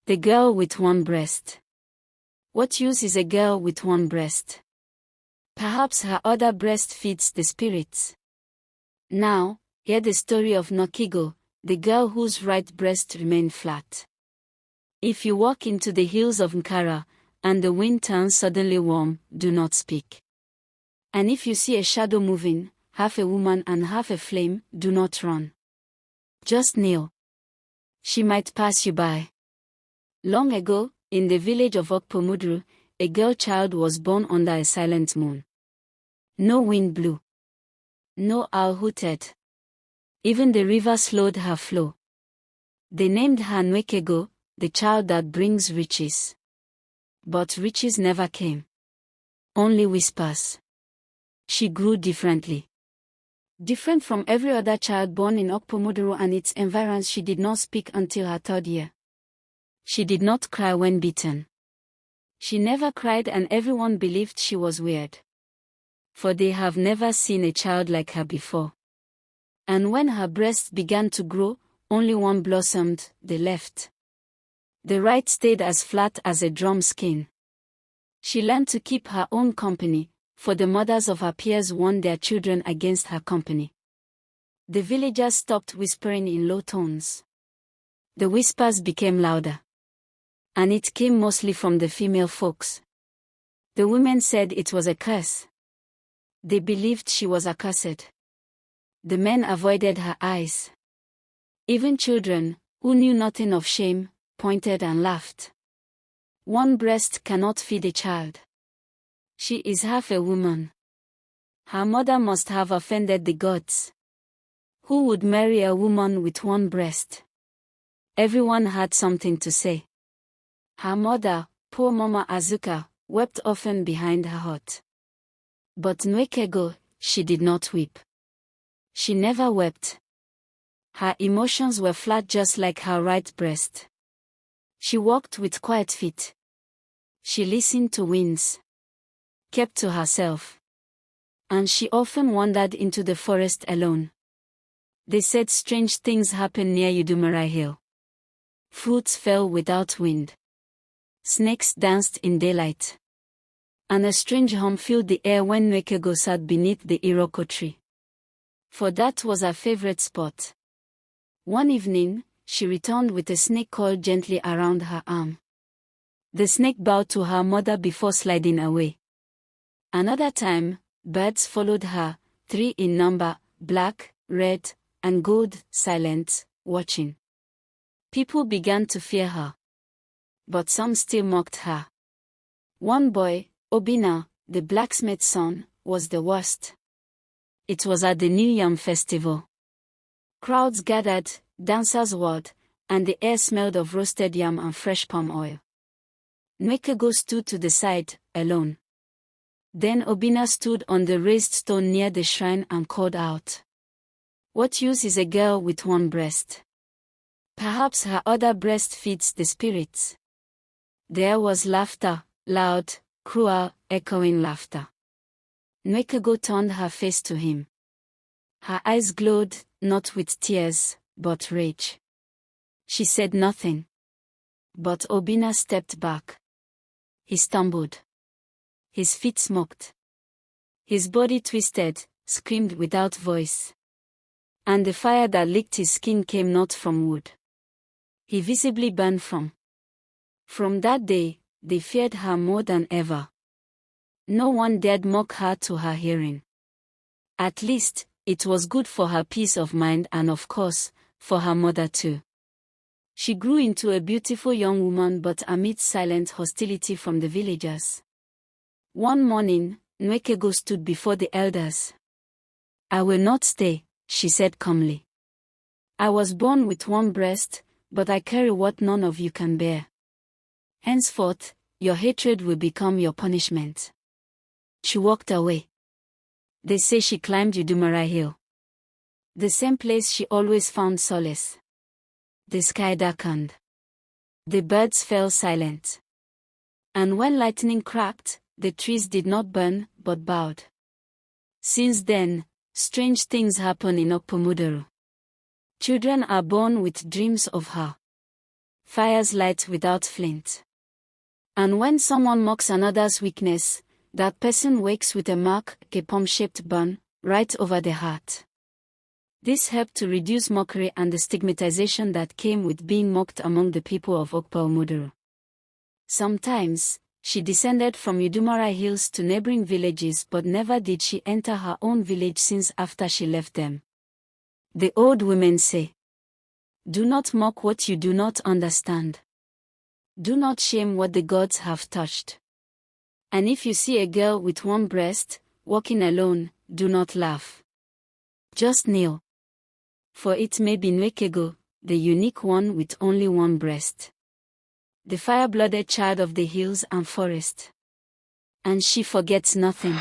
The girl with one breast. What use is a girl with one breast? Perhaps her other breast feeds the spirits. Now, hear the story of Nwakaego, the girl whose right breast remained flat. If you walk into the hills of Nkara, and the wind turns suddenly warm, do not speak. And if you see a shadow moving, half a woman and half a flame, do not run. Just kneel. She might pass you by. Long ago, in the village of Okpomudru, a girl child was born under a silent moon. No wind blew. No owl hooted. Even the river slowed her flow. They named her Nwakaego, the child that brings riches. But riches never came. Only whispers. She grew differently. Different from every other child born in Okpomudru and its environs. She did not speak until her 3rd year. She did not cry when beaten. She never cried, and everyone believed she was weird. For they have never seen a child like her before. And when her breasts began to grow, only one blossomed, the left. The right stayed as flat as a drum skin. She learned to keep her own company, for the mothers of her peers warned their children against her company. The villagers stopped whispering in low tones. The whispers became louder. And it came mostly from the female folks. The women said it was a curse. They believed she was accursed. The men avoided her eyes. Even children, who knew nothing of shame, pointed and laughed. One breast cannot feed a child. She is half a woman. Her mother must have offended the gods. Who would marry a woman with one breast? Everyone had something to say. Her mother, poor Mama Azuka, wept often behind her hut. But Nwakaego, she did not weep. She never wept. Her emotions were flat just like her right breast. She walked with quiet feet. She listened to winds. Kept to herself. And she often wandered into the forest alone. They said strange things happened near Udumari Hill. Fruits fell without wind. Snakes danced in daylight. And a strange hum filled the air when Nwakaego sat beneath the iroko tree. For that was her favorite spot. One evening, she returned with a snake coiled gently around her arm. The snake bowed to her mother before sliding away. Another time, birds followed her, 3 in number, black, red, and gold, silent, watching. People began to fear her. But some still mocked her. One boy, Obina, the blacksmith's son, was the worst. It was at the New Yam festival. Crowds gathered, dancers whirled, and the air smelled of roasted yam and fresh palm oil. Nwakaego stood to the side, alone. Then Obina stood on the raised stone near the shrine and called out. What use is a girl with one breast? Perhaps her other breast feeds the spirits. There was laughter, loud, cruel, echoing laughter. Nwakaego turned her face to him. Her eyes glowed, not with tears, but rage. She said nothing. But Obina stepped back. He stumbled. His feet smoked. His body twisted, screamed without voice. And the fire that licked his skin came not from wood. He visibly burned from. From that day, they feared her more than ever. No one dared mock her to her hearing. At least, it was good for her peace of mind and of course, for her mother too. She grew into a beautiful young woman but amid silent hostility from the villagers. One morning, Nwakaego stood before the elders. I will not stay, she said calmly. I was born with one breast, but I carry what none of you can bear. Henceforth, your hatred will become your punishment. She walked away. They say she climbed Udumari Hill. The same place she always found solace. The sky darkened. The birds fell silent. And when lightning cracked, the trees did not burn, but bowed. Since then, strange things happen in Okpomudru. Children are born with dreams of her. Fire's light without flint. And when someone mocks another's weakness, that person wakes with a mark, a palm-shaped burn, right over the heart. This helped to reduce mockery and the stigmatization that came with being mocked among the people of Okpa-Omuduru. Sometimes, she descended from Udumara hills to neighboring villages, but never did she enter her own village since after she left them. The old women say, "Do not mock what you do not understand. Do not shame what the gods have touched. And if you see a girl with one breast, walking alone, do not laugh. Just kneel. For it may be Nwakaego, the unique one with only one breast. The fire-blooded child of the hills and forest. And she forgets nothing."